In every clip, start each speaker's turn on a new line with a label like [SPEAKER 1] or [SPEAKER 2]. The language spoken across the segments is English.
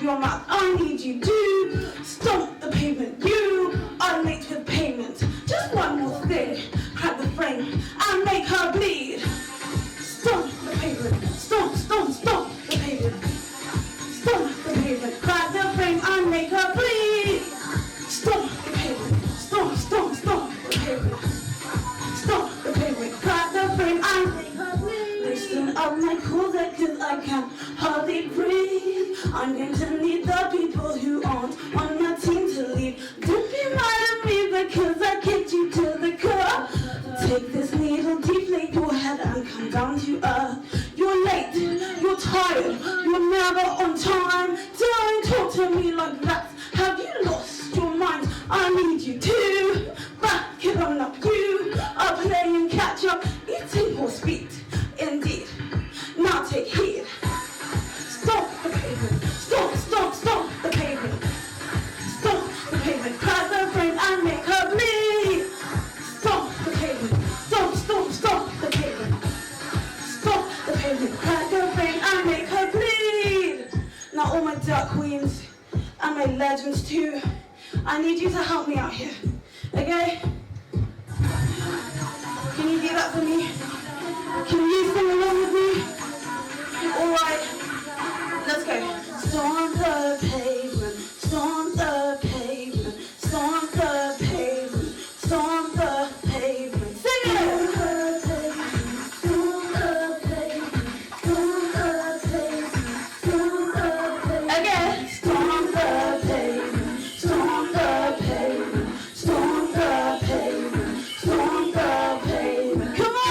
[SPEAKER 1] your mouth. I need you to stomp the pavement. You are late with payment. Just one more thing. Crack the frame and make her bleed. Stomp the pavement. Stomp, stomp, stomp the pavement. Stomp the pavement. Crack the frame and make her bleed. Stomp the pavement. Stomp, stomp, stomp the pavement. Stomp the pavement. Crack the frame and make her bleed. Listen up, my Qaadir, 'cause I can hardly breathe. I'm going to need the people who aren't on my team to leave. Don't be mad at me because I kicked you to the curb. Take this needle, deflate your head and come down to earth. You're late, you're tired, you're never on time. Don't talk to me like that. Have you lost your mind? I need you to back it on up. You are playing catch up, eating horse feet. Indeed. Now take heed. Stop the pavement. Stop, stop, stop the pavement. Stop the pavement. Crack the frame and make her bleed. Stop the pavement. Stop, stop, stop the pavement. Stop the pavement. Crack the frame and make her bleed. Now all my duck queens and my legends too, I need you to help me out here. Okay? Can you do that for me? Can you sing along with me? Alright, let's go. Storm the pavement, storm the pavement, storm the pavement, storm the pavement. Sing it! Storm the pavement, storm the pavement, storm the pavement. Again. Storm the pavement, storm the pavement, storm the pavement, storm the pavement. Come on!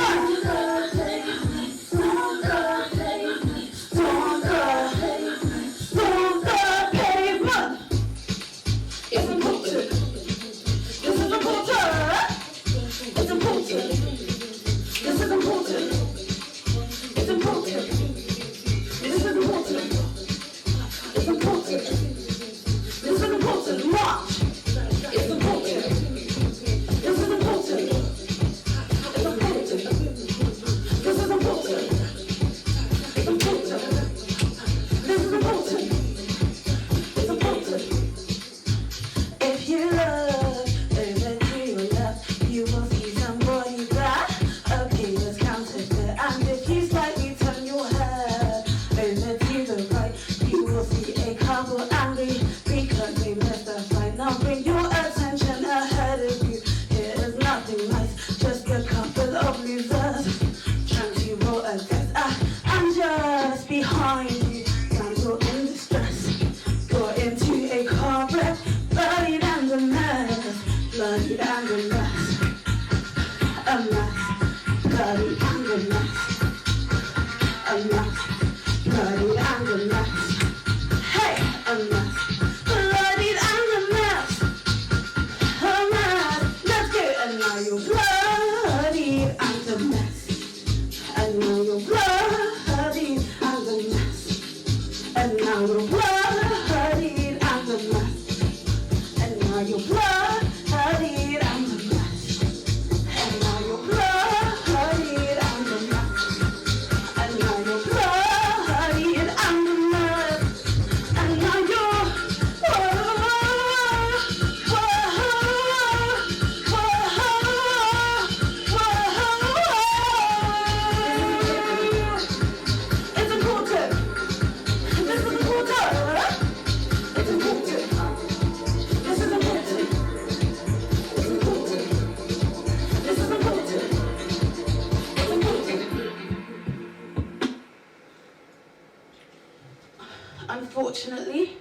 [SPEAKER 1] Unfortunately,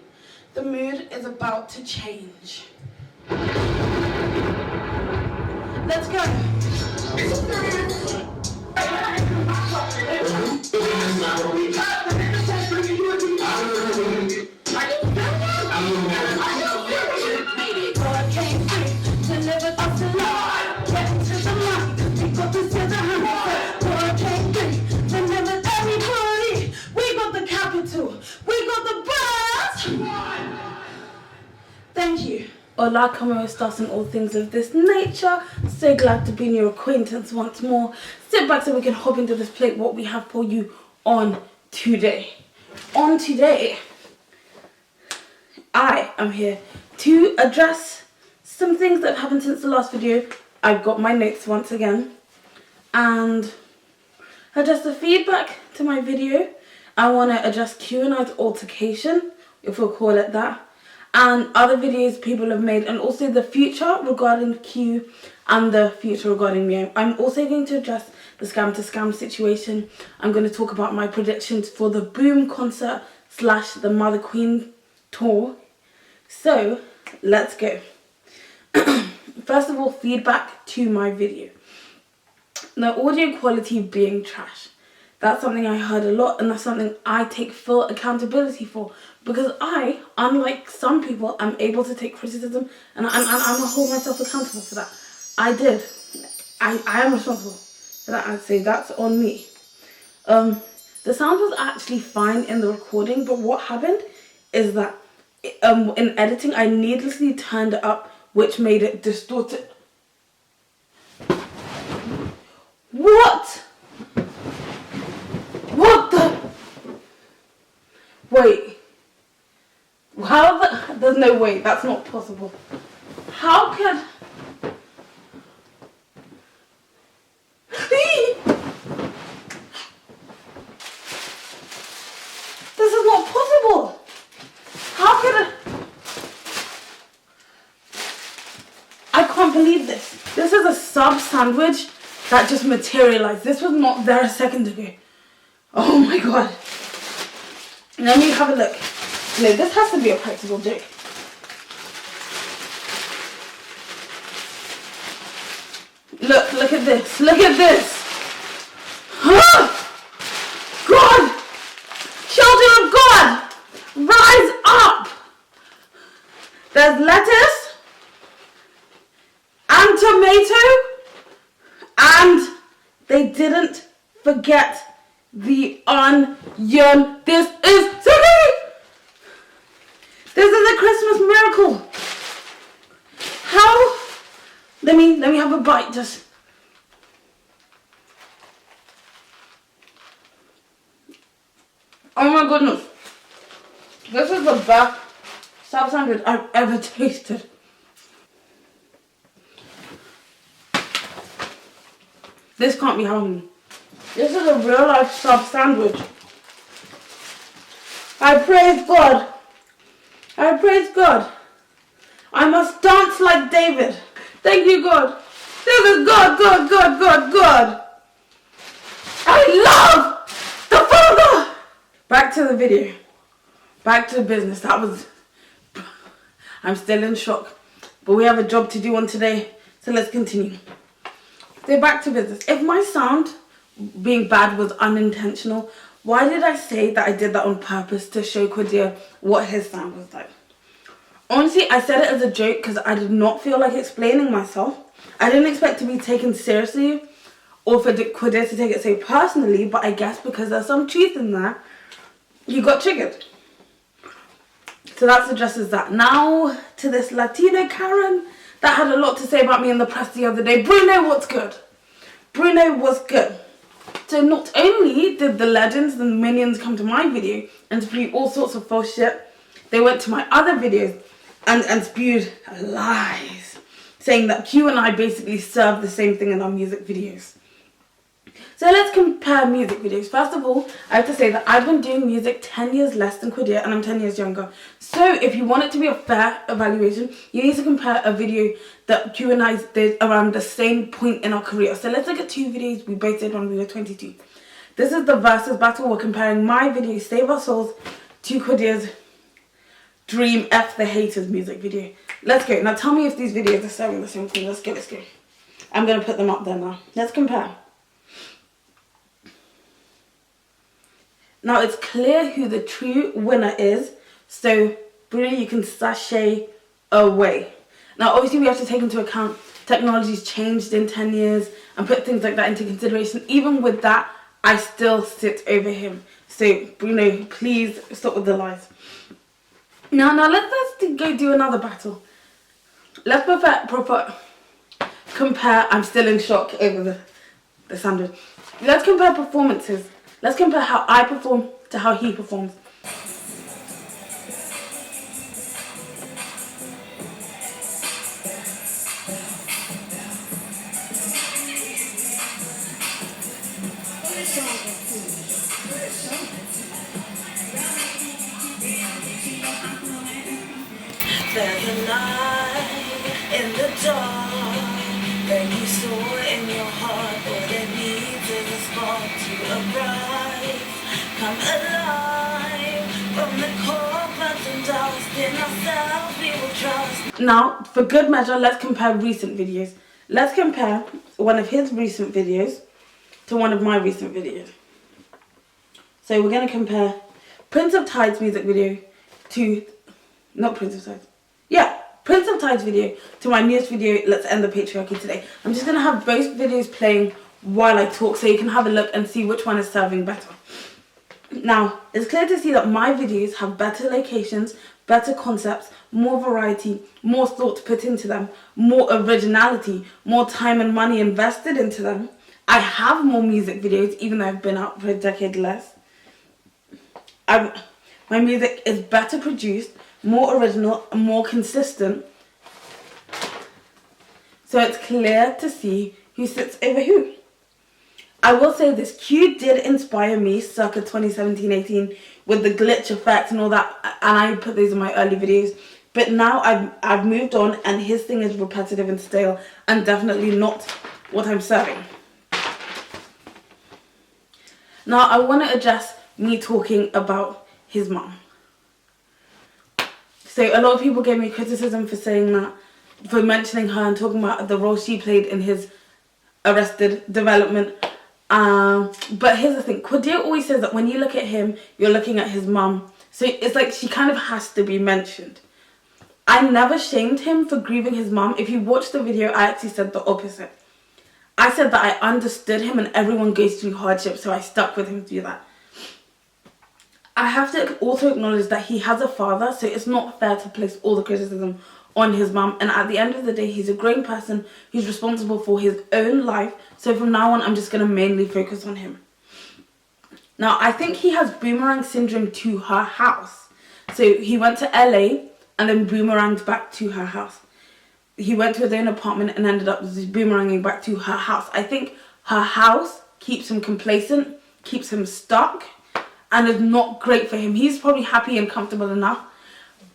[SPEAKER 1] the mood is about to change. Let's go. Delivered us the light, get to the mic, we got this in the hand. God came through, delivered everybody. We got the capital, we got the best. Thank you. Hola, como estas and all things of this nature. So glad to be in your acquaintance once more. Sit back so we can hop into this plate what we have for you on today. On today, I am here to address some things that have happened since the last video. I've got my notes once again and address the feedback to my video. I want to address Q&I's altercation, if we'll call it that, and other videos people have made, and also the future regarding Q and the future regarding me. I'm also going to address the scam to scam situation. I'm going to talk about my predictions for the Boom concert / the Mother Queen tour. So let's go. First of all, feedback to my video. The audio quality being trash. That's something I heard a lot, and that's something I take full accountability for, because I, unlike some people, am able to take criticism, and I'm gonna hold myself accountable for that. I am responsible for that. I'd say that's on me. The sound was actually fine in the recording, but what happened is that in editing I needlessly turned it up, which made it distorted. What? What the? Wait. How the? There's no way. That's not possible. How could? This is not possible. How could I? I can't believe this. This is a sub sandwich that just materialized. This was not there a second ago. Oh my god. Let me have a look. No, this has to be a practical joke. Look at this. Look at this. God! Children of God! Rise up! There's lettuce and tomato, and they didn't forget the onion. This is a Christmas miracle. How? Let me have a bite. Just. Oh my goodness. This is the best sub sandwich I've ever tasted. This can't be happening. This is a real life sub sandwich. I praise God. I praise God. I must dance like David. Thank you, God. This is God. I love the Father. Back to the video. Back to the business. I'm still in shock. But we have a job to do on today. So let's continue. So back to business. If my sound being bad was unintentional, why did I say that I did that on purpose to show Qaadir what his sound was like? Honestly, I said it as a joke because I did not feel like explaining myself. I didn't expect to be taken seriously or for Qaadir to take it so personally, but I guess because there's some truth in there, you got triggered. So that's addresses that. Now to this Latino Karen that had a lot to say about me in the press the other day. Bruno, what's good? Bruno, what's good? So not only did the legends and the minions come to my video and spew all sorts of false shit, they went to my other videos and spewed lies, saying that Q and I basically serve the same thing in our music videos. So let's compare music videos. First of all, I have to say that I've been doing music 10 years less than Qaadir, and I'm 10 years younger. So if you want it to be a fair evaluation, you need to compare a video that Q and I did around the same point in our career. So let's look at two videos we both did when we were 22. This is the versus battle. We're comparing my video, Save Our Souls, to Qaadir's Dream F the Haters music video. Let's go. Now tell me if these videos are serving the same thing. Let's go. I'm going to put them up there now. Let's compare. Now it's clear who the true winner is, so Bruno, you can sashay away. Now obviously we have to take into account technology's changed in 10 years and put things like that into consideration. Even with that, I still sit over him. So Bruno, please stop with the lies. Now let's go do another battle. Let's compare. I'm still in shock over the sandwich. Let's compare performances. Let's compare how I perform to how he performs. There's a light in the dark that you saw in your heart. All it needs is a spark to arise. Come alive from the core, but and dust in ourselves we will trust. Now, for good measure, let's compare recent videos. Let's compare one of his recent videos to one of my recent videos. So we're going to compare Prince of Tide's music video to, not Prince of Tide. Yeah, Prince of Tide's video to my newest video, Let's End the Patriarchy Today. I'm just going to have both videos playing while I talk so you can have a look and see which one is serving better. Now, it's clear to see that my videos have better locations, better concepts, more variety, more thought put into them, more originality, more time and money invested into them. I have more music videos even though I've been out for a decade less. My music is better produced, more original and more consistent. So it's clear to see who sits over who. I will say this, Q did inspire me circa 2017-18 with the glitch effect and all that, and I put those in my early videos. But now I've moved on and his thing is repetitive and stale and definitely not what I'm serving. Now I want to address me talking about his mum. So a lot of people gave me criticism for saying that, for mentioning her and talking about the role she played in his Arrested development. But here's the thing, Qaadir always says that when you look at him, you're looking at his mum. So it's like she kind of has to be mentioned. I never shamed him for grieving his mum. If you watch the video, I actually said the opposite. I said that I understood him and everyone goes through hardship, so I stuck with him through that. I have to also acknowledge that he has a father, so it's not fair to place all the criticism on his mum. And at the end of the day, he's a grown person who's responsible for his own life. So from now on, I'm just going to mainly focus on him. Now, I think he has boomerang syndrome to her house. So he went to LA and then boomeranged back to her house. He went to his own apartment and ended up boomeranging back to her house. I think her house keeps him complacent, keeps him stuck, and is not great for him. He's probably happy and comfortable enough,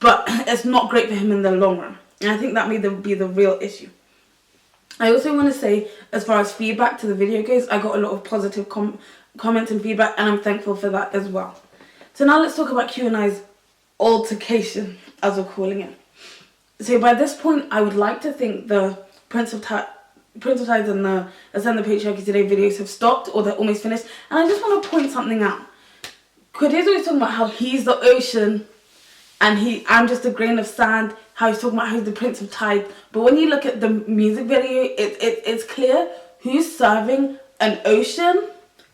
[SPEAKER 1] but it's not great for him in the long run. And I think that may be the real issue. I also want to say, as far as feedback to the video goes, I got a lot of positive comments and feedback, and I'm thankful for that as well. So now let's talk about Q and I's altercation, as we're calling it. So by this point, I would like to think the Prince of Tides and the Let's End the Patriarchy Today videos have stopped, or they're almost finished. And I just want to point something out. Qaadir's always talking about how he's the ocean and I'm just a grain of sand, how he's talking about how he's the Prince of Tide. But when you look at the music video, it's clear who's serving an ocean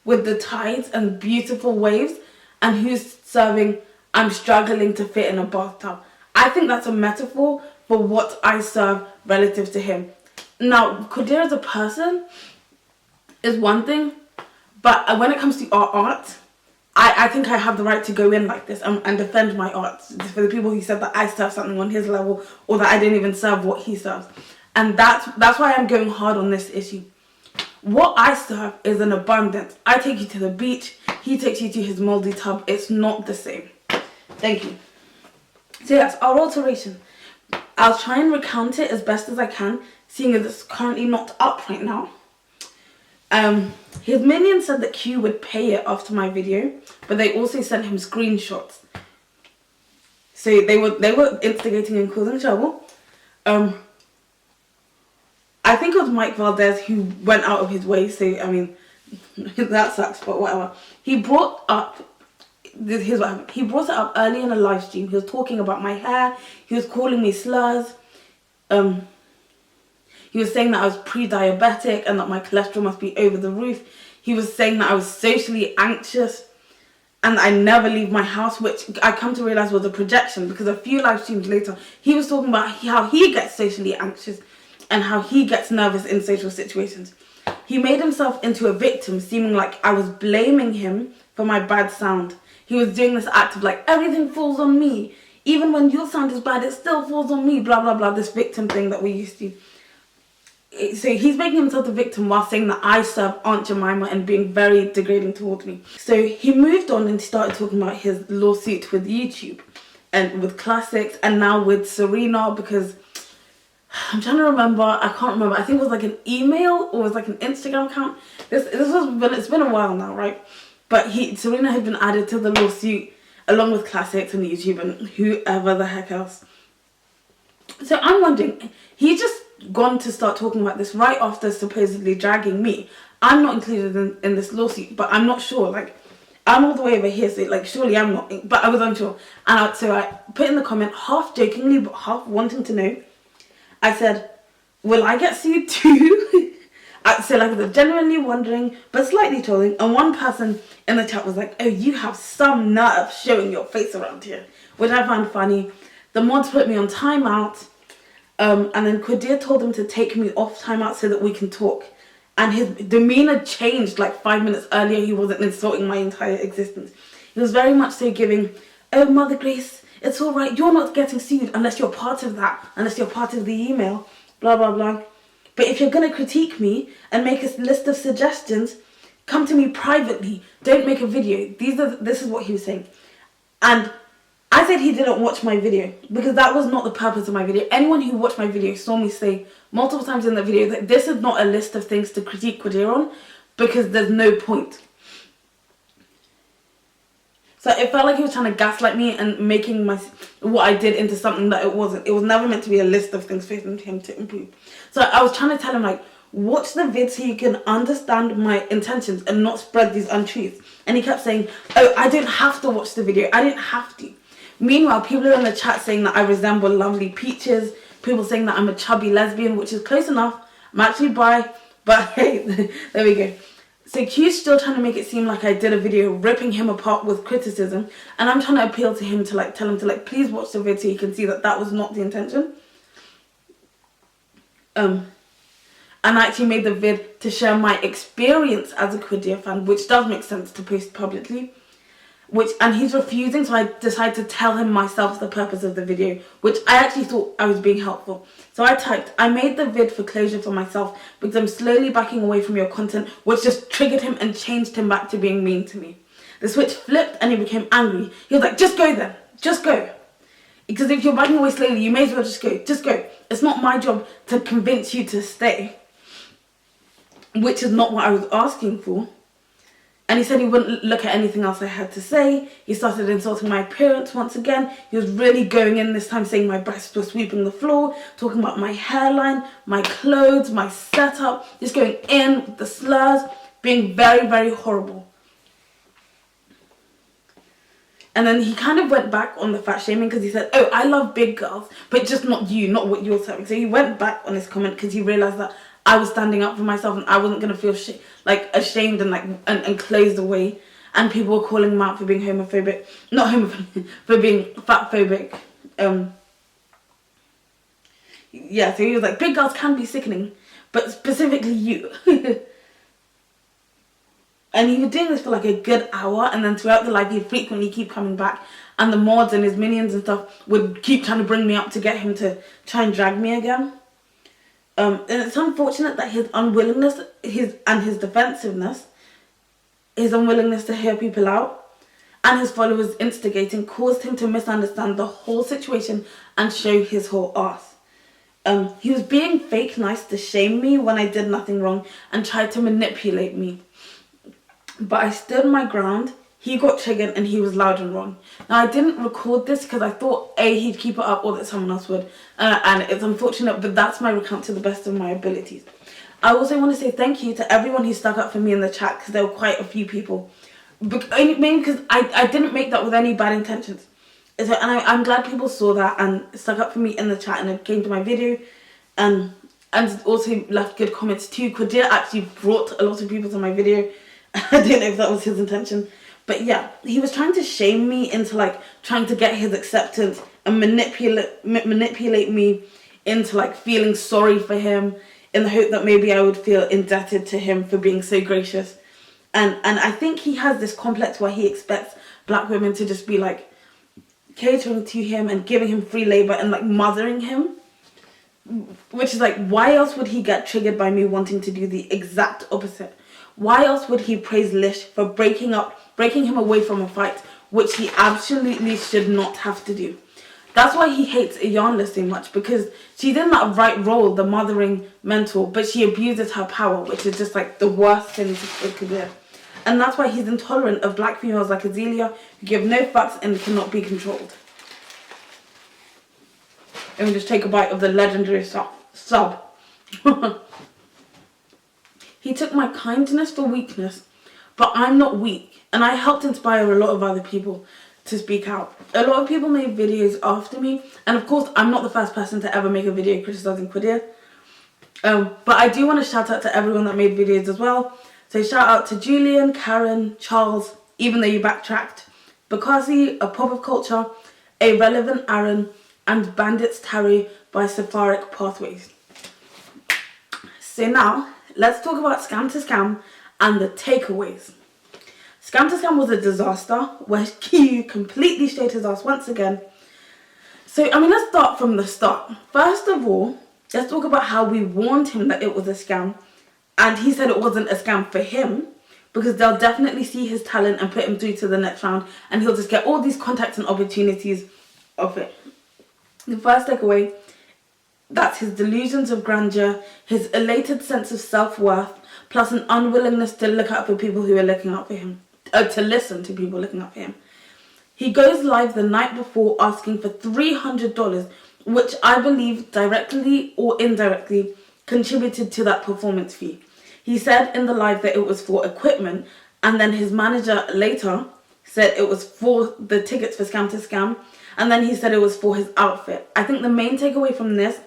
[SPEAKER 1] with the tides and beautiful waves and who's serving I'm struggling to fit in a bathtub. I think that's a metaphor for what I serve relative to him. Now, Qaadir as a person is one thing, but when it comes to our art, I think I have the right to go in like this and defend my art for the people who said that I serve something on his level or that I didn't even serve what he serves. And that's why I'm going hard on this issue. What I serve is an abundance. I take you to the beach, he takes you to his moldy tub. It's not the same. Thank you. So yes, our alteration. I'll try and recount it as best as I can, seeing as it's currently not up right now. His minion said that Q would pay it after my video, but they also sent him screenshots. So they were instigating and causing trouble. I think it was Mike Valdez who went out of his way, so I mean that sucks, but whatever. He brought up here's what happened. He brought it up early in a live stream. He was talking about my hair, he was calling me slurs. He was saying that I was pre-diabetic and that my cholesterol must be over the roof. He was saying that I was socially anxious and I never leave my house, which I come to realize was a projection, because a few live streams later, he was talking about how he gets socially anxious and how he gets nervous in social situations. He made himself into a victim, seeming like I was blaming him for my bad sound. He was doing this act of like, everything falls on me. Even when your sound is bad, it still falls on me, blah, blah, blah, this victim thing that we used to. So he's making himself the victim while saying that I serve Aunt Jemima and being very degrading towards me. So he moved on and started talking about his lawsuit with YouTube and with Classics and now with Serena, because I'm trying to remember, I can't remember, I think it was like an email or it was like an Instagram account. It's been a while now, right? But Serena had been added to the lawsuit along with Classics and YouTube and whoever the heck else. So I'm wondering, he just gone to start talking about this right after supposedly dragging me. I'm not included in this lawsuit, but I'm not sure. Like, I'm all the way over here, so like surely I'm not, but I was unsure. And so I put in the comment, half jokingly but half wanting to know, I said, will I get sued too? So like I was genuinely wondering but slightly trolling, and one person in the chat was like, oh, you have some nerve showing your face around here, which I found funny. The mods put me on timeout. And then Qaadir told him to take me off timeout so that we can talk. And his demeanor changed like 5 minutes earlier. He wasn't insulting my entire existence. He was very much so giving, oh, Mother Grace, it's all right. You're not getting sued unless you're part of that, unless you're part of the email, blah, blah, blah. But if you're going to critique me and make a list of suggestions, come to me privately. Don't make a video. This is what he was saying. And I said he didn't watch my video because that was not the purpose of my video. Anyone who watched my video saw me say multiple times in the video that this is not a list of things to critique Qaadir on because there's no point. So it felt like he was trying to gaslight me and making what I did into something that it wasn't. It was never meant to be a list of things for him to improve. So I was trying to tell him, like, watch the vid so you can understand my intentions and not spread these untruths. And he kept saying, oh, I didn't have to watch the video. I didn't have to. Meanwhile, people are in the chat saying that I resemble Lovely Peaches. People saying that I'm a chubby lesbian, which is close enough. I'm actually bi, but hey, there we go. So Q's still trying to make it seem like I did a video ripping him apart with criticism, and I'm trying to appeal to him to like tell him to like please watch the video so you can see that that was not the intention. And I actually made the vid to share my experience as a Qaadir fan, which does make sense to post publicly. And he's refusing, so I decided to tell him myself the purpose of the video, which I actually thought I was being helpful. So I typed, I made the vid for closure for myself because I'm slowly backing away from your content, which just triggered him and changed him back to being mean to me. The switch flipped and he became angry. He was like, just go then, just go. Because if you're backing away slowly, you may as well just go, just go. It's not my job to convince you to stay, which is not what I was asking for. And he said he wouldn't look at anything else I had to say. He started insulting my appearance once again. He was really going in this time saying my breasts were sweeping the floor, talking about my hairline, my clothes, my setup, just going in with the slurs, being very, very horrible. And then he kind of went back on the fat shaming because he said, oh, I love big girls, but just not you, not what you're saying. So he went back on his comment because he realised that I was standing up for myself and I wasn't going to feel ashamed and and closed away. And people were calling him out for being homophobic. Not homophobic, for being fatphobic. Yeah, so he was like, big girls can be sickening, but specifically you. And he was doing this for like a good hour, and then throughout the live he'd frequently keep coming back, and the mods and his minions and stuff would keep trying to bring me up to get him to try and drag me again. And it's unfortunate that his unwillingness, his defensiveness, his unwillingness to hear people out, and his followers instigating caused him to misunderstand the whole situation and show his whole arse. He was being fake nice to shame me when I did nothing wrong and tried to manipulate me. But I stood my ground. He got triggered and he was loud and wrong. Now, I didn't record this because I thought A, he'd keep it up or that someone else would. And it's unfortunate, but that's my recount to the best of my abilities. I also want to say thank you to everyone who stuck up for me in the chat, because there were quite a few people. Mainly because I didn't make that with any bad intentions. And I'm glad people saw that and stuck up for me in the chat and came to my video. And also left good comments too. Qaadir actually brought a lot of people to my video. I don't know if that was his intention. But yeah, he was trying to shame me into like trying to get his acceptance and manipulate me into like feeling sorry for him in the hope that maybe I would feel indebted to him for being so gracious. And I think he has this complex where he expects black women to just be like catering to him and giving him free labor and like mothering him. Which is like, why else would he get triggered by me wanting to do the exact opposite? Why else would he praise Lish for breaking him away from a fight, which he absolutely should not have to do? That's why he hates Iyanla so much, because she's in that right role, the mothering mentor, but she abuses her power, which is just like the worst thing to Qaadir. And that's why he's intolerant of black females like Azealia, who give no fucks and cannot be controlled. And we just take a bite of the legendary sub. He took my kindness for weakness, but I'm not weak, and I helped inspire a lot of other people to speak out. A lot of people made videos after me, and of course I'm not the first person to ever make a video criticizing Qaadir. But I do want to shout out to everyone that made videos as well. So shout out to Julian, Karen, Charles, even though you backtracked, Bakasi, A Pop of Culture, A Relevant Aaron, and Bandits Tarry by Safaric Pathways. So now, let's talk about Scam to Scam and the takeaways. Scam to Scam was a disaster where Q completely showed his ass once again. So, let's start from the start. First of all, let's talk about how we warned him that it was a scam. And he said it wasn't a scam for him, because they'll definitely see his talent and put him through to the next round, and he'll just get all these contacts and opportunities of it. The first takeaway, that's his delusions of grandeur, his elated sense of self-worth, plus an unwillingness to look out for people who are looking out for him, to listen to people looking out for him. He goes live the night before asking for $300, which I believe directly or indirectly contributed to that performance fee. He said in the live that it was for equipment, and then his manager later said it was for the tickets for Scam to Scam, and then he said it was for his outfit. I think the main takeaway from this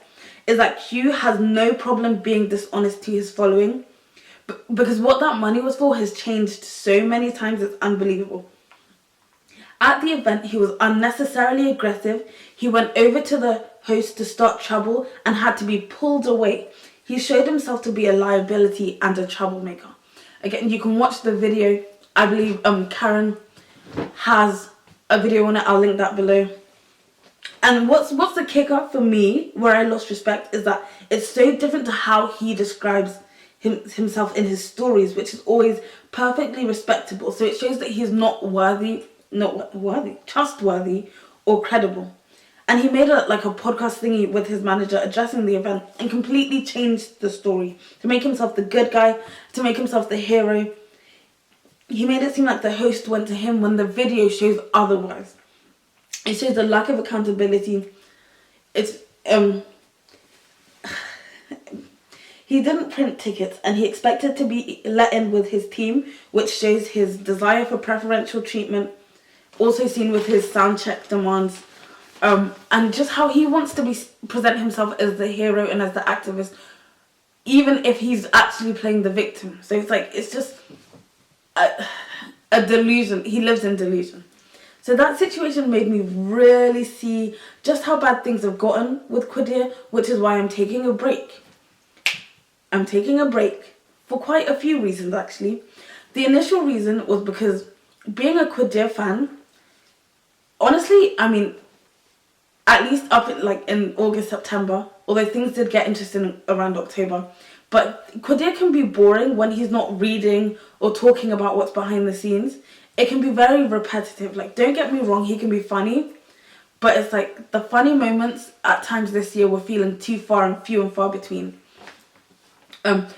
[SPEAKER 1] is that Q has no problem being dishonest to his following, because what that money was for has changed so many times, it's unbelievable. At the event, he was unnecessarily aggressive. He went over to the host to start trouble and had to be pulled away. He showed himself to be a liability and a troublemaker. Again, you can watch the video. I believe Karen has a video on it. I'll link that below. And what's the kicker for me, where I lost respect, is that it's so different to how he describes himself in his stories, which is always perfectly respectable. So it shows that he's not trustworthy or credible. And he made a podcast thingy with his manager addressing the event and completely changed the story to make himself the good guy, to make himself the hero. He made it seem like the host went to him when the video shows otherwise. It shows a lack of accountability. He didn't print tickets and he expected to be let in with his team, which shows his desire for preferential treatment, also seen with his sound check demands, and just how he wants to present himself as the hero and as the activist, even if he's actually playing the victim. So it's just a delusion. He lives in delusion. So that situation made me really see just how bad things have gotten with Qaadir, which is why I'm taking a break. I'm taking a break for quite a few reasons, actually. The initial reason was because being a Qaadir fan, honestly, at least up in August, September, although things did get interesting around October, but Qaadir can be boring when he's not reading or talking about what's behind the scenes. It can be very repetitive. Don't get me wrong, he can be funny, but it's the funny moments at times this year were feeling too few and far between.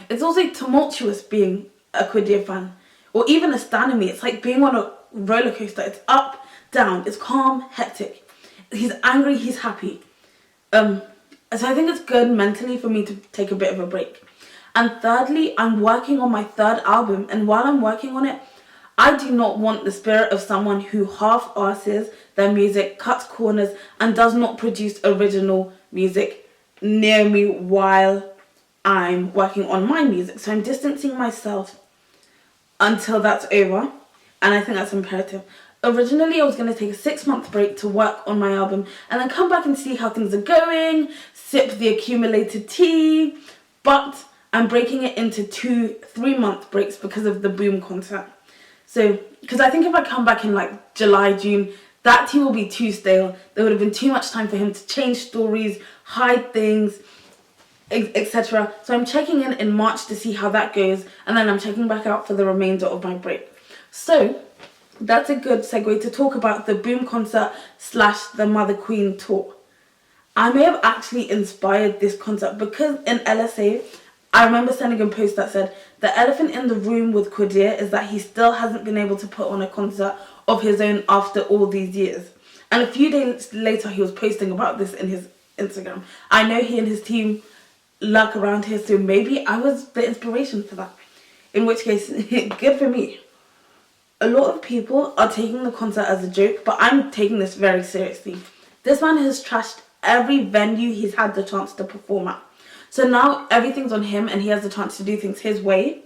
[SPEAKER 1] It's also tumultuous being a Qaadir fan, or even a stan of me. It's like being on a roller coaster. It's up, down, it's calm, hectic. He's angry, he's happy. So I think it's good mentally for me to take a bit of a break. And thirdly, I'm working on my third album, and while I'm working on it, I do not want the spirit of someone who half-asses their music, cuts corners, and does not produce original music near me while I'm working on my music. So I'm distancing myself until that's over, and I think that's imperative. Originally, I was going to take a 6-month break to work on my album and then come back and see how things are going, sip the accumulated tea, but I'm breaking it into 2-3-month breaks because of the Boom concert. So, because I think if I come back in July, June, that tea will be too stale. There would have been too much time for him to change stories, hide things,
[SPEAKER 2] etc. So I'm checking in March to see how that goes, and then I'm checking back out for the remainder of my break. So that's a good segue to talk about the Boom concert / the Mother Queen tour. I may have actually inspired this concert because in LSA, I remember sending a post that said, the elephant in the room with Qaadir is that he still hasn't been able to put on a concert of his own after all these years. And a few days later, he was posting about this in his Instagram. I know he and his team lurk around here, so maybe I was the inspiration for that. In which case, good for me. A lot of people are taking the concert as a joke, but I'm taking this very seriously. This man has trashed every venue he's had the chance to perform at. So now everything's on him and he has the chance to do things his way.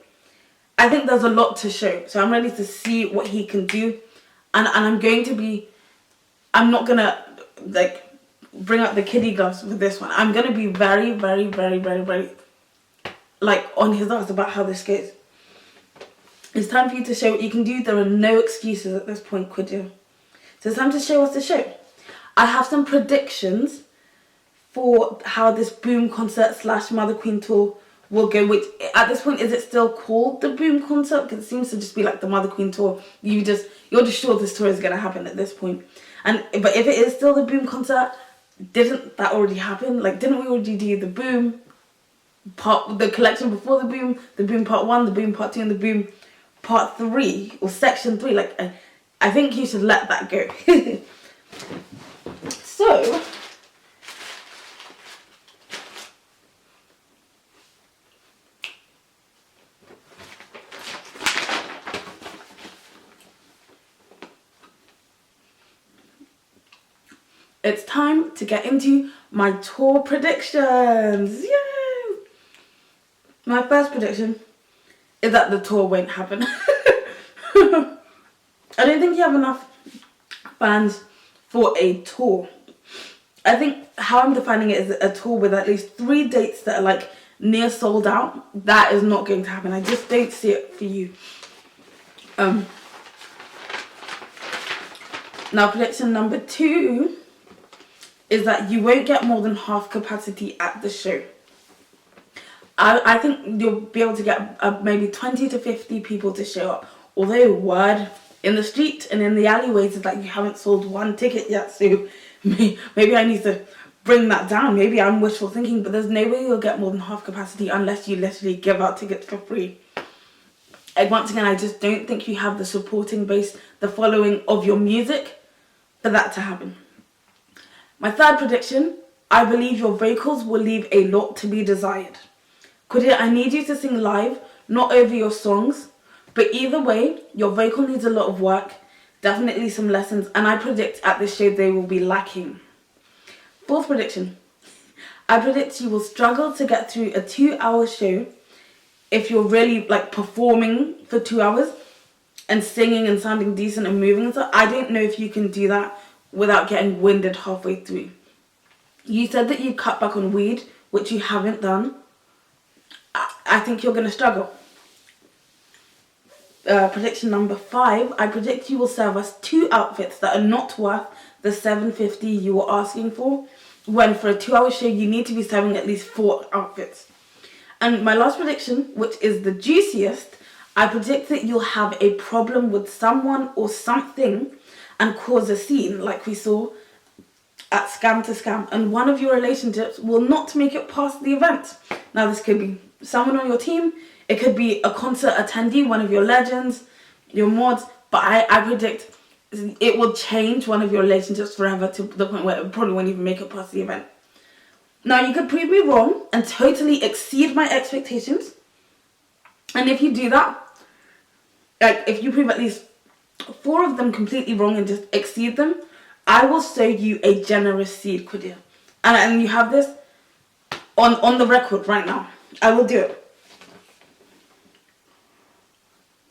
[SPEAKER 2] I think there's a lot to show. So I'm ready to see what he can do. And I'm not going to like bring out the kiddie gloves with this one. I'm going to be very, very, very, very, very like on his ass about how this goes. It's time for you to show what you can do. There are no excuses at this point, Qaadir. So it's time to show us the show. I have some predictions for how this Boom concert / Mother Queen tour will go, which at this point, is it still called the Boom concert? Because it seems to just be like the Mother Queen tour. You're just sure this tour is going to happen at this point. But if it is still the Boom concert, didn't that already happen? Like, didn't we already do the Boom part, the collection before the Boom part 1, the Boom part 2, and the Boom part 3 or section 3? Like, I think you should let that go. So it's time to get into my tour predictions. Yay! My first prediction is that the tour won't happen. I don't think you have enough fans for a tour. I think how I'm defining it is a tour with at least 3 dates that are like near sold out. That is not going to happen. I just don't see it for you. Now prediction number 2 is that you won't get more than half capacity at the show. I think you'll be able to get maybe 20 to 50 people to show up. Although word in the street and in the alleyways is that you haven't sold 1 ticket yet. So maybe I need to bring that down. Maybe I'm wishful thinking, but there's no way you'll get more than half capacity unless you literally give out tickets for free. And once again, I just don't think you have the supporting base, the following of your music for that to happen. My third prediction, I believe your vocals will leave a lot to be desired. Qaadir, I need you to sing live, not over your songs. But either way, your vocal needs a lot of work, definitely some lessons, and I predict at this show they will be lacking. Fourth prediction, I predict you will struggle to get through a 2-hour show if you're really like performing for 2 hours and singing and sounding decent and moving and stuff. I don't know if you can do that without getting winded halfway through. You said that you cut back on weed, which you haven't done. I think you're going to struggle. Prediction number 5, I predict you will serve us 2 outfits that are not worth the $7.50 you were asking for, when for a 2-hour show you need to be serving at least 4 outfits. And my last prediction, which is the juiciest, I predict that you'll have a problem with someone or something and cause a scene like we saw at Scam to Scam, and one of your relationships will not make it past the event. Now this could be someone on your team, it could be a concert attendee, one of your legends, your mods, but I predict it will change one of your relationships forever to the point where it probably won't even make it past the event. Now you could prove me wrong and totally exceed my expectations, and if you do that, like if you prove at least 4 of them completely wrong and just exceed them, I will show you a generous seed, Qaadir. And you have this on the record right now. I will do it.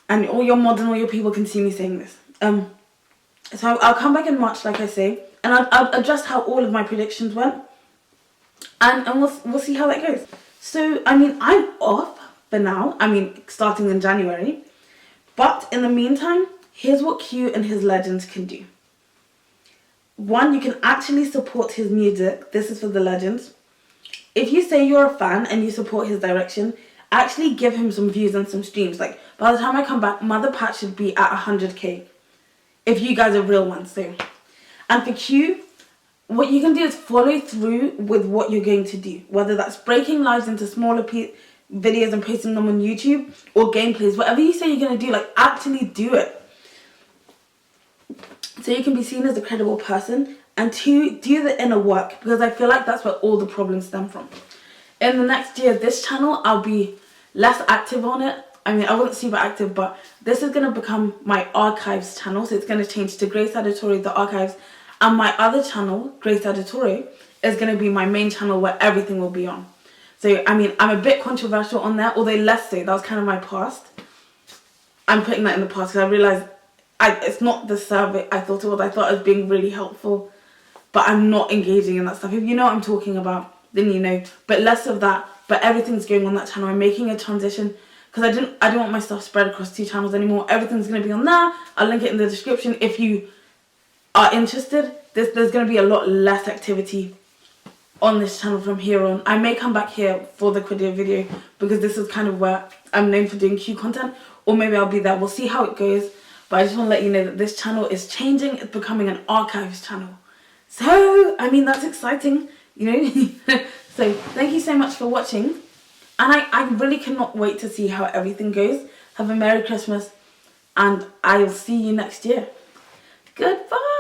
[SPEAKER 2] And all your mods and all your people can see me saying this. So I'll come back in March, like I say, and I'll adjust how all of my predictions went. And we'll see how that goes. So, I mean, I'm off for now. I mean, starting in January. But in the meantime, here's what Q and his legends can do. 1, you can actually support his music. This is for the legends. if you say you're a fan and you support his direction, actually give him some views and some streams. Like, by the time I come back, Mother Pat should be at 100k. If you guys are real ones, so. And for Q, what you can do is follow through with what you're going to do. Whether that's breaking lives into smaller videos and posting them on YouTube, or gameplays. Whatever you say you're going to do, like, actually do it. So you can be seen as a credible person. And 2, do the inner work, because I feel like that's where all the problems stem from. In the next year, this channel, I'll be less active on it. I mean, I wasn't super active, but this is going to become my archives channel. So it's going to change to Grace Aditore, the archives. And my other channel, Grace Aditore, is going to be my main channel where everything will be on. So, I mean, I'm a bit controversial on there, although less so. That was kind of my past. I'm putting that in the past because I realised it's not the survey I thought it was. I thought it was being really helpful. But I'm not engaging in that stuff. If you know what I'm talking about, then you know. But less of that. But everything's going on that channel. I'm making a transition because I don't want my stuff spread across 2 channels anymore. Everything's going to be on there. I'll link it in the description if you are interested. There's going to be a lot less activity on this channel from here on. I may come back here for the Qaadir video because this is kind of where I'm known for doing Q content. Or maybe I'll be there. We'll see how it goes. But I just want to let you know that this channel is changing. It's becoming an archives channel. So, I mean, that's exciting, you know. So, thank you so much for watching. And I really cannot wait to see how everything goes. Have a Merry Christmas. And I'll see you next year. Goodbye.